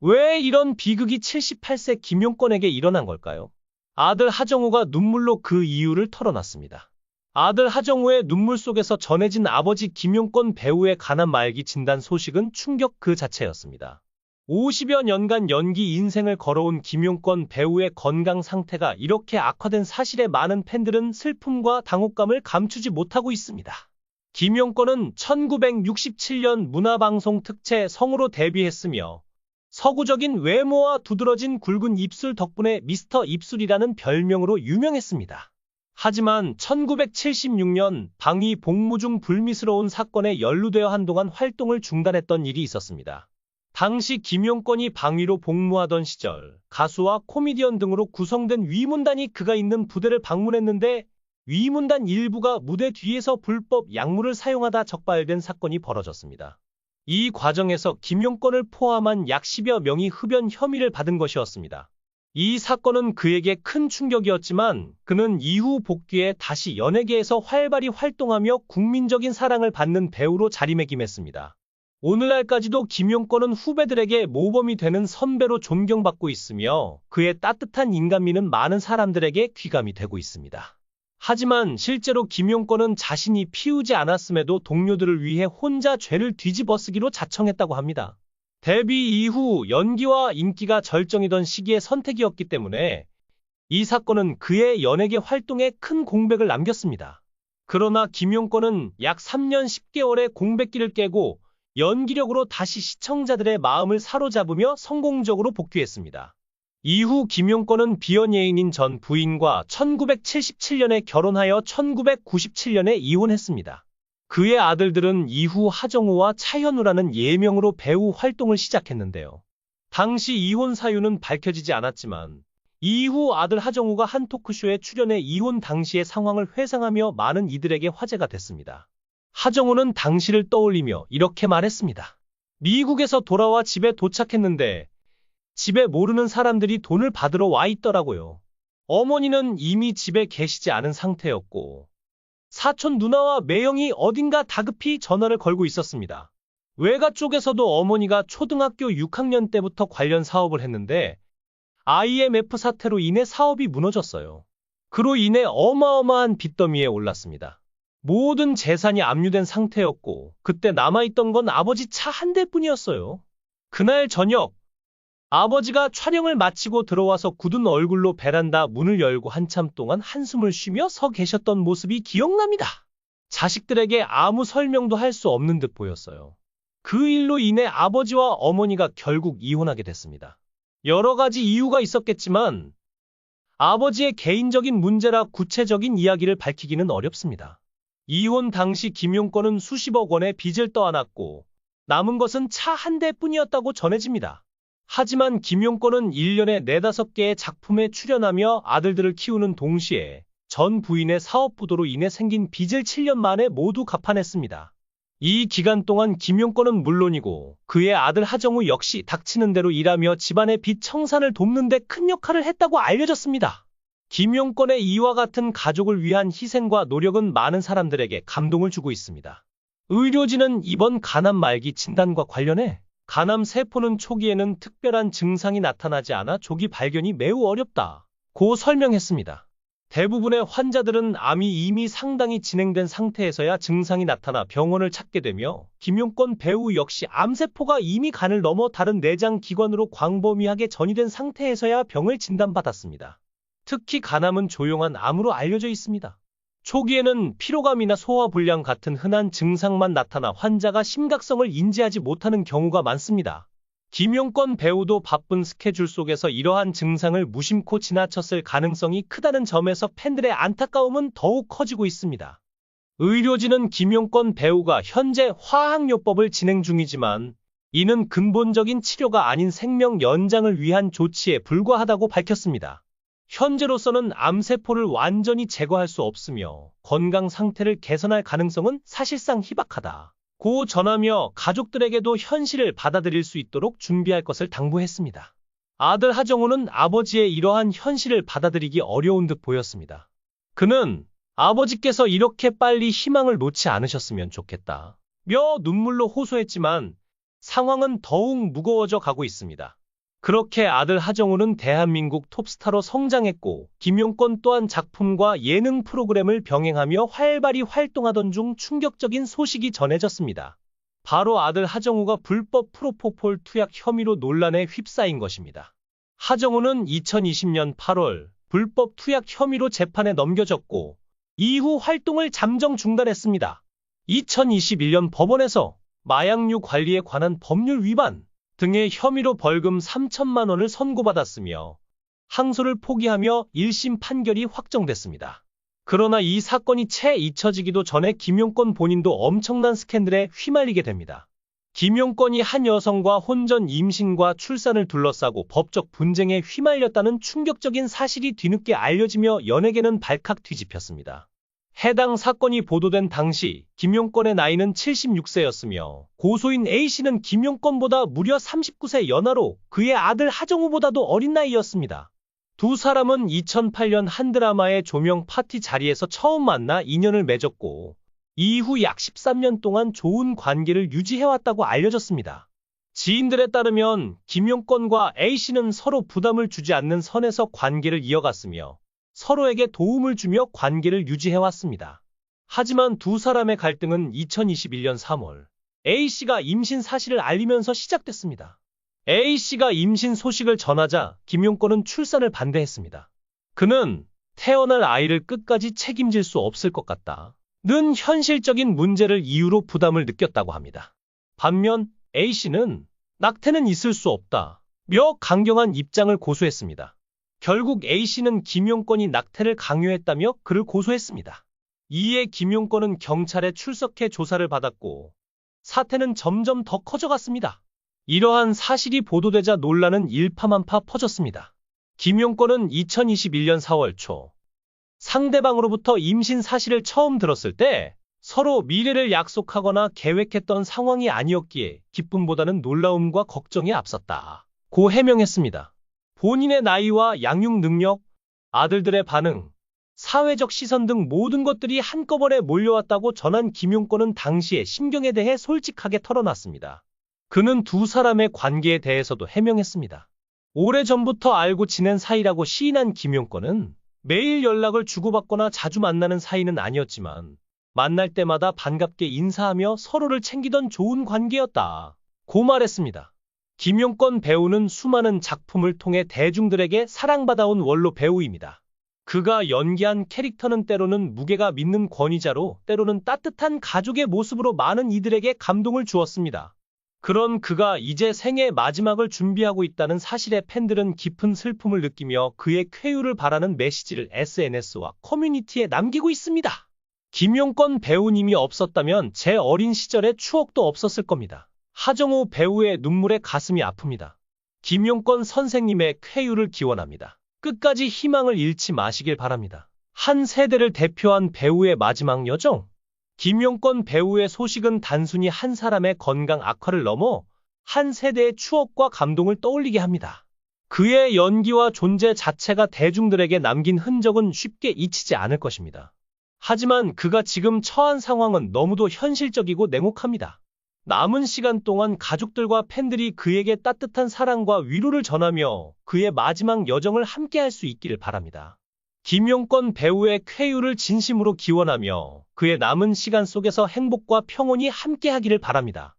왜 이런 비극이 78세 김용권에게 일어난 걸까요? 아들 하정우가 눈물로 그 이유를 털어놨습니다. 아들 하정우의 눈물 속에서 전해진 아버지 김용권 배우의 가난 말기 진단 소식은 충격 그 자체였습니다. 50여 년간 연기 인생을 걸어온 김용권 배우의 건강 상태가 이렇게 악화된 사실에 많은 팬들은 슬픔과 당혹감을 감추지 못하고 있습니다. 김용권은 1967년 문화방송 특채 성우로 데뷔했으며 서구적인 외모와 두드러진 굵은 입술 덕분에 미스터 입술이라는 별명으로 유명했습니다. 하지만 1976년 방위 복무 중 불미스러운 사건에 연루되어 한동안 활동을 중단했던 일이 있었습니다. 당시 김용권이 방위로 복무하던 시절 가수와 코미디언 등으로 구성된 위문단이 그가 있는 부대를 방문했는데 위문단 일부가 무대 뒤에서 불법 약물을 사용하다 적발된 사건이 벌어졌습니다. 이 과정에서 김용권을 포함한 약 10여 명이 흡연 혐의를 받은 것이었습니다. 이 사건은 그에게 큰 충격이었지만 그는 이후 복귀해 다시 연예계에서 활발히 활동하며 국민적인 사랑을 받는 배우로 자리매김했습니다. 오늘날까지도 김용권은 후배들에게 모범이 되는 선배로 존경받고 있으며 그의 따뜻한 인간미는 많은 사람들에게 귀감이 되고 있습니다. 하지만 실제로 김용권은 자신이 피우지 않았음에도 동료들을 위해 혼자 죄를 뒤집어쓰기로 자청했다고 합니다. 데뷔 이후 연기와 인기가 절정이던 시기의 선택이었기 때문에 이 사건은 그의 연예계 활동에 큰 공백을 남겼습니다. 그러나 김용권은 약 3년 10개월의 공백기를 깨고 연기력으로 다시 시청자들의 마음을 사로잡으며 성공적으로 복귀했습니다. 이후 김용권은 비연예인인 전 부인과 1977년에 결혼하여 1997년에 이혼했습니다. 그의 아들들은 이후 하정우와 차현우라는 예명으로 배우 활동을 시작했는데요. 당시 이혼 사유는 밝혀지지 않았지만 이후 아들 하정우가 한 토크쇼에 출연해 이혼 당시의 상황을 회상하며 많은 이들에게 화제가 됐습니다. 하정우는 당시를 떠올리며 이렇게 말했습니다. 미국에서 돌아와 집에 도착했는데 집에 모르는 사람들이 돈을 받으러 와 있더라고요. 어머니는 이미 집에 계시지 않은 상태였고 사촌 누나와 매형이 어딘가 다급히 전화를 걸고 있었습니다. 외가 쪽에서도 어머니가 초등학교 6학년 때부터 관련 사업을 했는데 IMF 사태로 인해 사업이 무너졌어요. 그로 인해 어마어마한 빚더미에 올랐습니다. 모든 재산이 압류된 상태였고 그때 남아있던 건 아버지 차 한 대뿐이었어요. 그날 저녁 아버지가 촬영을 마치고 들어와서 굳은 얼굴로 베란다 문을 열고 한참 동안 한숨을 쉬며 서 계셨던 모습이 기억납니다. 자식들에게 아무 설명도 할 수 없는 듯 보였어요. 그 일로 인해 아버지와 어머니가 결국 이혼하게 됐습니다. 여러 가지 이유가 있었겠지만 아버지의 개인적인 문제라 구체적인 이야기를 밝히기는 어렵습니다. 이혼 당시 김용권은 수십억 원의 빚을 떠안았고 남은 것은 차 한 대뿐이었다고 전해집니다. 하지만 김용권은 1년에 4-5개의 작품에 출연하며 아들들을 키우는 동시에 전 부인의 사업 부도로 인해 생긴 빚을 7년 만에 모두 갚아냈습니다. 이 기간 동안 김용권은 물론이고 그의 아들 하정우 역시 닥치는 대로 일하며 집안의 빚 청산을 돕는 데 큰 역할을 했다고 알려졌습니다. 김용권의 이와 같은 가족을 위한 희생과 노력은 많은 사람들에게 감동을 주고 있습니다. 의료진은 이번 간암 말기 진단과 관련해 간암 세포는 초기에는 특별한 증상이 나타나지 않아 조기 발견이 매우 어렵다고 설명했습니다. 대부분의 환자들은 암이 이미 상당히 진행된 상태에서야 증상이 나타나 병원을 찾게 되며 김용권 배우 역시 암세포가 이미 간을 넘어 다른 내장 기관으로 광범위하게 전이된 상태에서야 병을 진단받았습니다. 특히 간암은 조용한 암으로 알려져 있습니다. 초기에는 피로감이나 소화불량 같은 흔한 증상만 나타나 환자가 심각성을 인지하지 못하는 경우가 많습니다. 김용권 배우도 바쁜 스케줄 속에서 이러한 증상을 무심코 지나쳤을 가능성이 크다는 점에서 팬들의 안타까움은 더욱 커지고 있습니다. 의료진은 김용권 배우가 현재 화학요법을 진행 중이지만 이는 근본적인 치료가 아닌 생명 연장을 위한 조치에 불과하다고 밝혔습니다. 현재로서는 암세포를 완전히 제거할 수 없으며 건강 상태를 개선할 가능성은 사실상 희박하다고 전하며 가족들에게도 현실을 받아들일 수 있도록 준비할 것을 당부했습니다. 아들 하정우는 아버지의 이러한 현실을 받아들이기 어려운 듯 보였습니다. 그는 아버지께서 이렇게 빨리 희망을 놓지 않으셨으면 좋겠다며 눈물로 호소했지만 상황은 더욱 무거워져 가고 있습니다. 그렇게 아들 하정우는 대한민국 톱스타로 성장했고 김용권 또한 작품과 예능 프로그램을 병행하며 활발히 활동하던 중 충격적인 소식이 전해졌습니다. 바로 아들 하정우가 불법 프로포폴 투약 혐의로 논란에 휩싸인 것입니다. 하정우는 2020년 8월 불법 투약 혐의로 재판에 넘겨졌고 이후 활동을 잠정 중단했습니다. 2021년 법원에서 마약류 관리에 관한 법률 위반 등의 혐의로 벌금 3천만 원을 선고받았으며 항소를 포기하며 1심 판결이 확정됐습니다. 그러나 이 사건이 채 잊혀지기도 전에 김용권 본인도 엄청난 스캔들에 휘말리게 됩니다. 김용권이 한 여성과 혼전 임신과 출산을 둘러싸고 법적 분쟁에 휘말렸다는 충격적인 사실이 뒤늦게 알려지며 연예계는 발칵 뒤집혔습니다. 해당 사건이 보도된 당시 김용권의 나이는 76세였으며 고소인 A씨는 김용권보다 무려 39세 연하로 그의 아들 하정우보다도 어린 나이였습니다. 두 사람은 2008년 한 드라마의 조명 파티 자리에서 처음 만나 인연을 맺었고 이후 약 13년 동안 좋은 관계를 유지해왔다고 알려졌습니다. 지인들에 따르면 김용권과 A씨는 서로 부담을 주지 않는 선에서 관계를 이어갔으며 서로에게 도움을 주며 관계를 유지해왔습니다. 하지만 두 사람의 갈등은 2021년 3월 A씨가 임신 사실을 알리면서 시작됐습니다. A씨가 임신 소식을 전하자 김용권은 출산을 반대했습니다. 그는 태어날 아이를 끝까지 책임질 수 없을 것 같다는 현실적인 문제를 이유로 부담을 느꼈다고 합니다. 반면 A씨는 낙태는 있을 수 없다며 강경한 입장을 고수했습니다. 결국 A씨는 김용권이 낙태를 강요했다며 그를 고소했습니다. 이에 김용권은 경찰에 출석해 조사를 받았고 사태는 점점 더 커져갔습니다. 이러한 사실이 보도되자 논란은 일파만파 퍼졌습니다. 김용권은 2021년 4월 초 상대방으로부터 임신 사실을 처음 들었을 때 서로 미래를 약속하거나 계획했던 상황이 아니었기에 기쁨보다는 놀라움과 걱정이 앞섰다고 해명했습니다. 본인의 나이와 양육 능력, 아들들의 반응, 사회적 시선 등 모든 것들이 한꺼번에 몰려왔다고 전한 김용권은 당시의 심경에 대해 솔직하게 털어놨습니다. 그는 두 사람의 관계에 대해서도 해명했습니다. 오래전부터 알고 지낸 사이라고 시인한 김용권은 매일 연락을 주고받거나 자주 만나는 사이는 아니었지만 만날 때마다 반갑게 인사하며 서로를 챙기던 좋은 관계였다고 말했습니다. 김용권 배우는 수많은 작품을 통해 대중들에게 사랑받아온 원로 배우입니다. 그가 연기한 캐릭터는 때로는 무게가 믿는 권위자로 때로는 따뜻한 가족의 모습으로 많은 이들에게 감동을 주었습니다. 그런 그가 이제 생애 마지막을 준비하고 있다는 사실에 팬들은 깊은 슬픔을 느끼며 그의 쾌유를 바라는 메시지를 SNS와 커뮤니티에 남기고 있습니다. 김용권 배우님이 없었다면 제 어린 시절의 추억도 없었을 겁니다. 하정우 배우의 눈물에 가슴이 아픕니다. 김용권 선생님의 쾌유를 기원합니다. 끝까지 희망을 잃지 마시길 바랍니다. 한 세대를 대표한 배우의 마지막 여정. 김용권 배우의 소식은 단순히 한 사람의 건강 악화를 넘어 한 세대의 추억과 감동을 떠올리게 합니다. 그의 연기와 존재 자체가 대중들에게 남긴 흔적은 쉽게 잊히지 않을 것입니다. 하지만 그가 지금 처한 상황은 너무도 현실적이고 냉혹합니다. 남은 시간 동안 가족들과 팬들이 그에게 따뜻한 사랑과 위로를 전하며 그의 마지막 여정을 함께할 수 있기를 바랍니다. 김용권 배우의 쾌유를 진심으로 기원하며 그의 남은 시간 속에서 행복과 평온이 함께하기를 바랍니다.